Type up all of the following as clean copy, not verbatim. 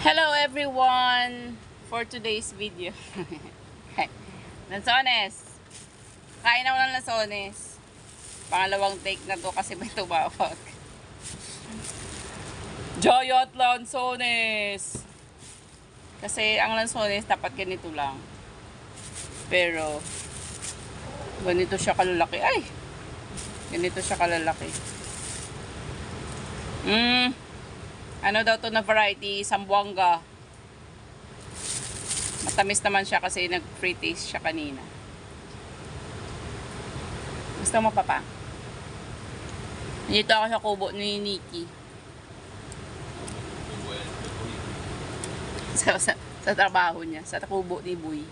Hello everyone for today's video. Lansones. Kain ako ng lansones. Pangalawang take na to kasi may tumawag. Giant lansones. Kasi ang lansones dapat ganito lang. Pero ganito siya kalalaki. Ay! Ganito siya kalalaki. Ano daw to na variety? Sambuanga. Matamis naman siya kasi nag-free taste siya kanina. Gusto mo pa pa? Dito ako sa kubo ni Nikki. Sa trabaho niya. Sa kubo ni Boy.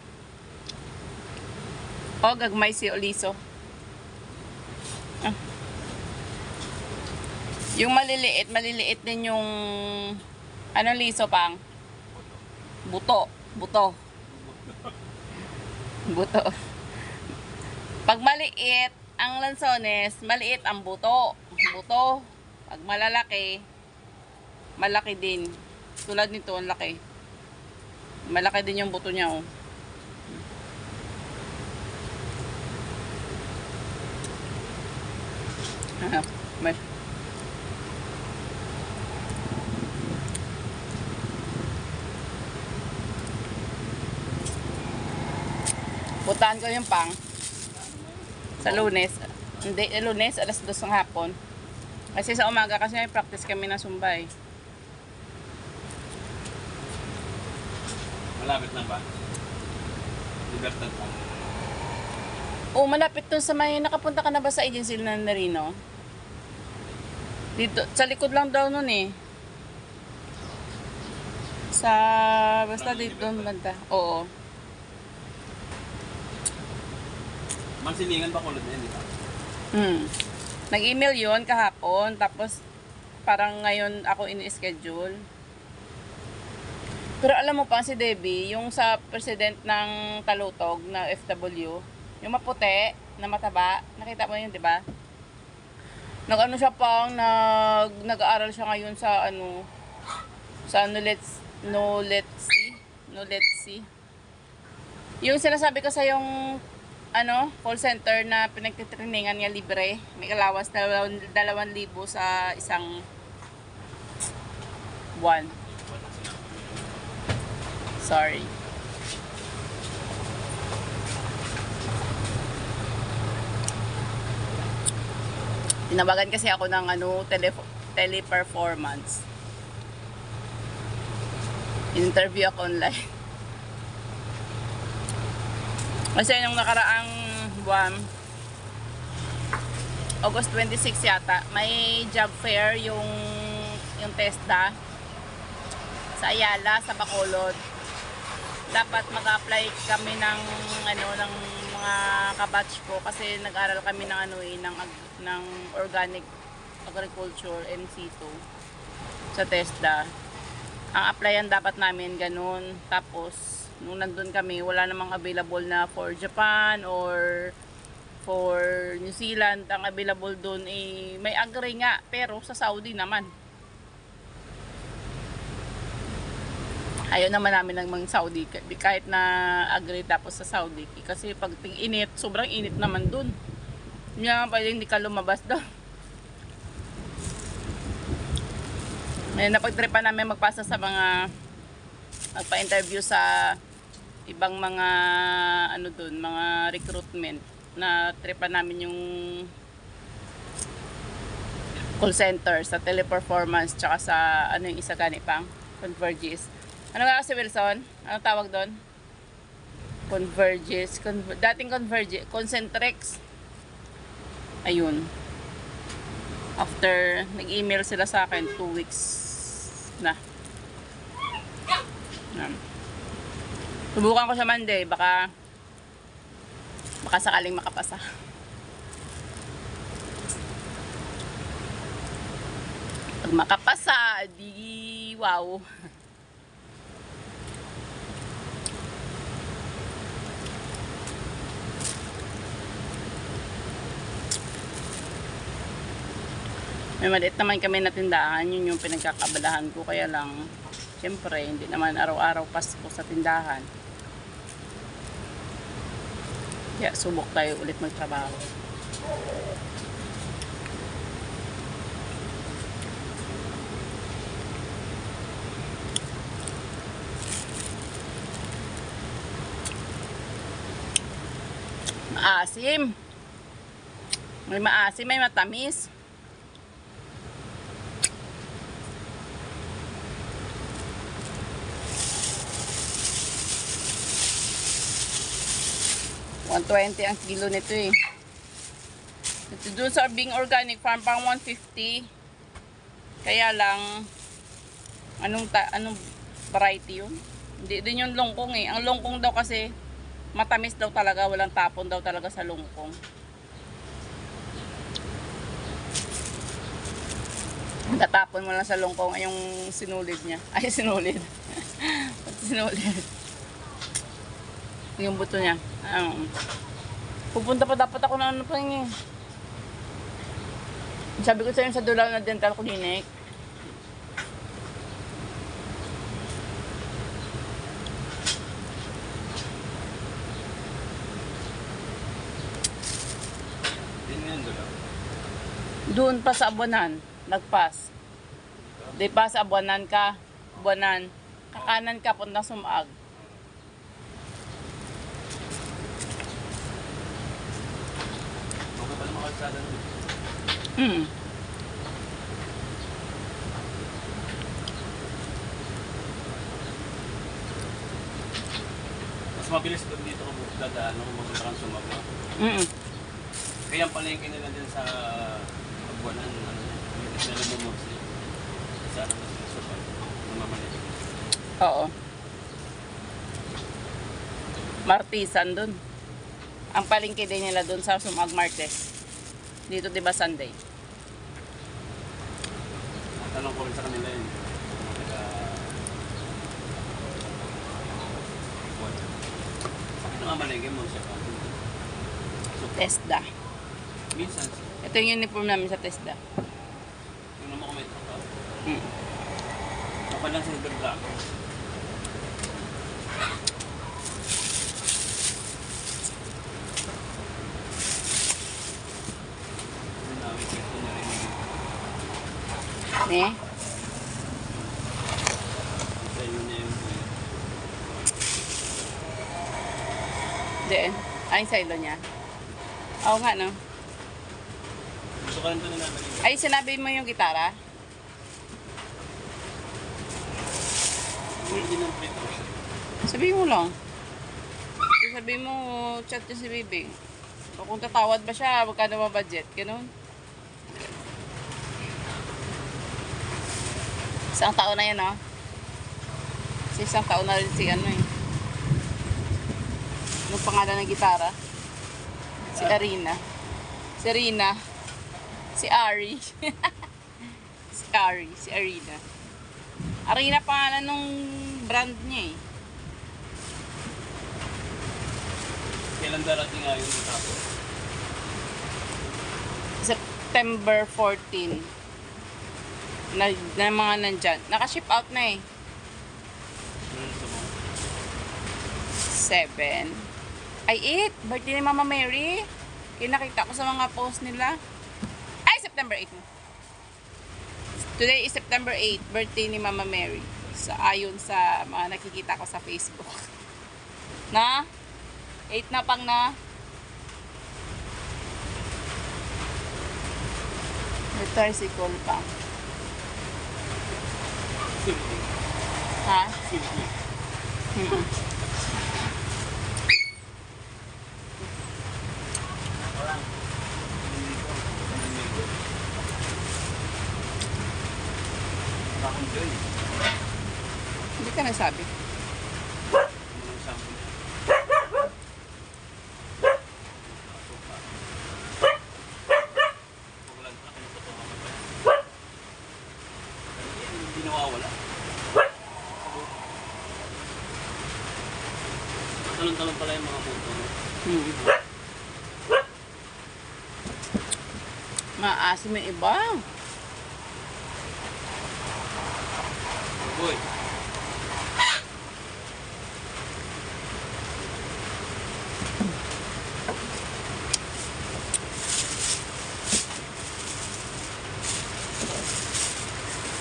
O, gagmay si Oliso. Yung maliliit din yung anong liso pang? Buto. Pag maliit ang lansones, maliit ang buto. Pag malalaki, malaki din. Tulad nito, ang laki. Malaki din yung buto niya, oh. Puntahan ko yung pang sa Lunes. Hindi, Lunes, alas 2 ng hapon. Kasi sa umaga, kasi may practice kami ng Sumbay. Malapit lang ba? Libertad lang. Oo, malapit to sa may, nakapunta ka na ba sa agency na Narino? Dito, sa likod lang daw nun eh. Basta dito banda. Oo. Mansilingan ba kulot na yun, di ba? Nag-email yun kahapon, tapos parang ngayon ako ini-schedule. Pero alam mo pa si Debbie, yung sa president ng Talutog na FW, yung maputi na mataba, nakita mo yun, di ba? Nag-ano siya pang, nag-aaral siya ngayon sa no let's see. Yung sinasabi ko sa yung call center na pinagtitrainingan niya libre. May alawas 2,000 sa isang buwan. Sorry. Tinawagan kasi ako ng teleperformance. Interview ako online. Kasi nung nakaraang buwan, August 26 yata, may job fair yung TESDA sa Ayala, sa Bacolod. Dapat mag-apply kami ng mga kabatch ko kasi nag-aral kami ng organic agriculture MC2 sa TESDA. Ang applyan dapat namin ganun, tapos nung nandun kami, wala namang available na for Japan or for New Zealand. Ang available dun may agri nga, pero sa Saudi naman. Ayaw naman namin ng mga Saudi, kahit na agri tapos sa Saudi. Kasi pag init, sobrang init naman dun. Nga pwede hindi ka lumabas doon. May napagtripan namin magpasa sa mga magpa-interview sa ibang mga mga recruitment na tripan namin yung call center sa teleperformance tsaka sa yung isa gani pang Convergys. Ano nga kasi Wilson? Ano tawag doon? Convergys, dating Convergys, Concentrex. Ayun. After nag-email sila sa akin 2 weeks na. Subukan ko sa Monday, baka sakaling makapasa. Pag makapasa, di wow. May maliit naman kami na tindahan, yun yung pinagkakabalahan ko, kaya lang Siyempre, hindi naman araw-araw Pasko sa tindahan. Kaya subok tayo ulit magtrabaho. Maasim. May maasim, may matamis. $120 ang kilo nito eh. Ito doon sa Bing Organic Farm pang $150. Kaya lang anong variety yun? Hindi din yung longkong eh. Ang longkong daw kasi matamis daw talaga, walang tapon daw talaga sa longkong. Tatapon mo lang sa longkong ay yung sinulid niya. Ay, sinulid. Sinulid. Yung buto niya. Pupunta pa dapat ako na ano pa niya. Sabi ko sa'yo sa Dulaw na Dental Clinic. Doon pa sa Abuanan, nagpas. Di pa sa Abuanan ka, Abuanan, kakanan ka, puntang Sumaag. Okay pa naman kalsada nun. Mas mabilis doon dito kung dadaan kung magpunta kang Sumaag. Kaya ang palengke nila din sa Abuanan, hindi sila lumumursi. Sa ano na sila Sumaag, namamalito. Oo. Martisan dun. Ang palengke din nila dun sa Sumaag Martes. Dito 'di ba Sunday? Tanong ko rin sa kanila yun. Bakit namamalengke mo siya pa? TESDA. Minsan, Ito yung uniform namin sa TESDA. yung naman kung may trabaho. Mm. Kapag lang silver black. Ne? Diyan. Ay, sa ilo niya. Oo nga, no? Gusto ka rin ito na naman. Ay, sinabi mo yung gitara? Hindi ng prito. Sabihin mo lang. Sabihin mo, chat niya si Bibi. O kung tatawad ba siya, magkano ba budget? Ganun. Isang taon na yan, no? Kasi isang taon na rin si ano eh. Anong pangalan ng gitara? Si Arina. Si Rina. Si Ari. Si Ari. Si Arina. Arina pangalan nung brand niya eh. Kailan darating nga yung tapos? September 14. Na mga nandyan. Naka-ship out na eh. Ano sa mo? 7. Ay, 8. Birthday ni Mama Mary. Kinakita ko sa mga post nila. Ay, September 8. Today is September 8. Birthday ni Mama Mary. Ayon sa mga nakikita ko sa Facebook. Na? 8 na pang na. May tricycle pa. Simple. Ha? Simple. Parang, bakong joy. Hindi ka nasabi. Anong sample niya? Pukulan pa, kinukutungan ko pa. Hindi nawawala. Talon-talon pala yung mga puto. Maasim yung iba. Boy,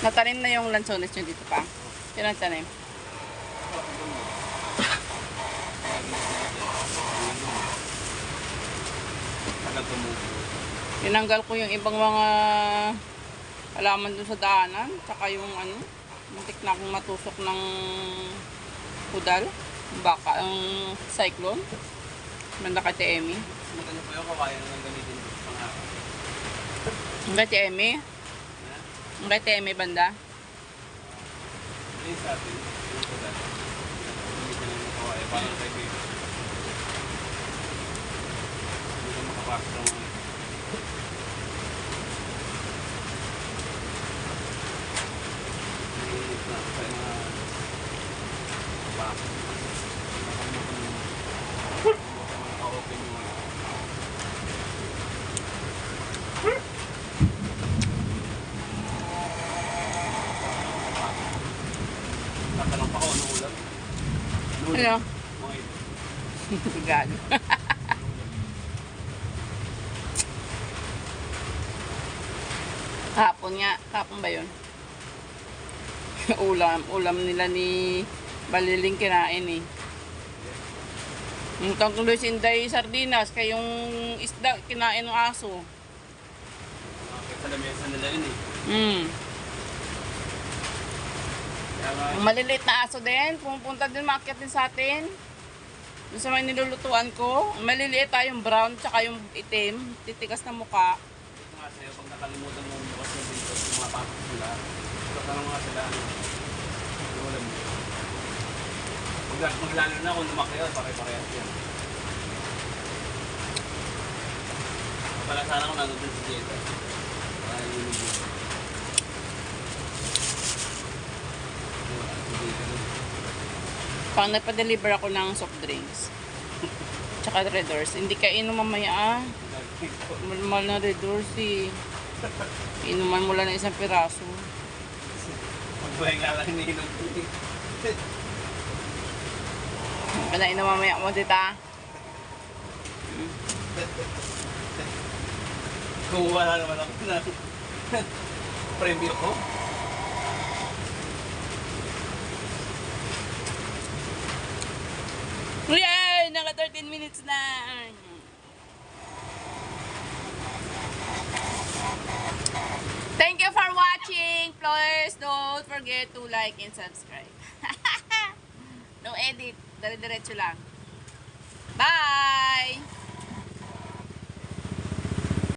Natanim na yung lansones nyo dito pa. Sino nagtanim? Tagal tumubo. Tinanggal ko yung ibang mga halaman dun sa daanan. Tsaka yung ano, muntik na akong matusok ng pudal. Baka ang cyclone. Manda kay Ate Emmy. Maganda pa yung kakayan ng gamitin pang araw. Ang kay Ate Emmy. Ang kay Ate Emmy banda. Ano yung sa atin? Yung sa dati. Gamitin ng kakayan. Parang kay baby. Hindi ka makapasok ng mga mainit na sa mga bakit. Naka-open yung mga tatanong pa ako ano ulam. Ano? Mga ito. Gano. Hapon nga. Hapon ba yun? Ulam nila ni Baliling kinain eh. Yung tangkuloy sinday sardinas, kaya yung isda kinain ng aso. Nakakit sa lamesa nila yun eh. Kaya nga, Ang maliliit na aso din, pumupunta din, maakyat din sa atin. Doon sa may nilulutuan ko, ang maliliit yung brown, tsaka yung itim, titigas na muka. ito nga sa'yo, pag nakalimutan mo bukas yung dito, pumapasok sila. Tatanong nga sila, ano ulam mo. Maglalo na kung lumaki yun, pare-parehas yan. Pala sana kung nandun si Jetta. Para yung lubo. Pang nagpa-deliver ako ng soft drinks. Tsaka Red Doors. Hindi ka inom mamaya ah. Mahal na Red Doors eh. Inuman mo lang ng isang piraso. Magbuhay nga lang ninom. Kaya inom mamaya mo dita. Kung wala naman ako na premyo ko. Yay! Naka 13 minutes na. Thank you for watching. Please don't forget to like and subscribe. No edit. Dire-diretso lang. Bye!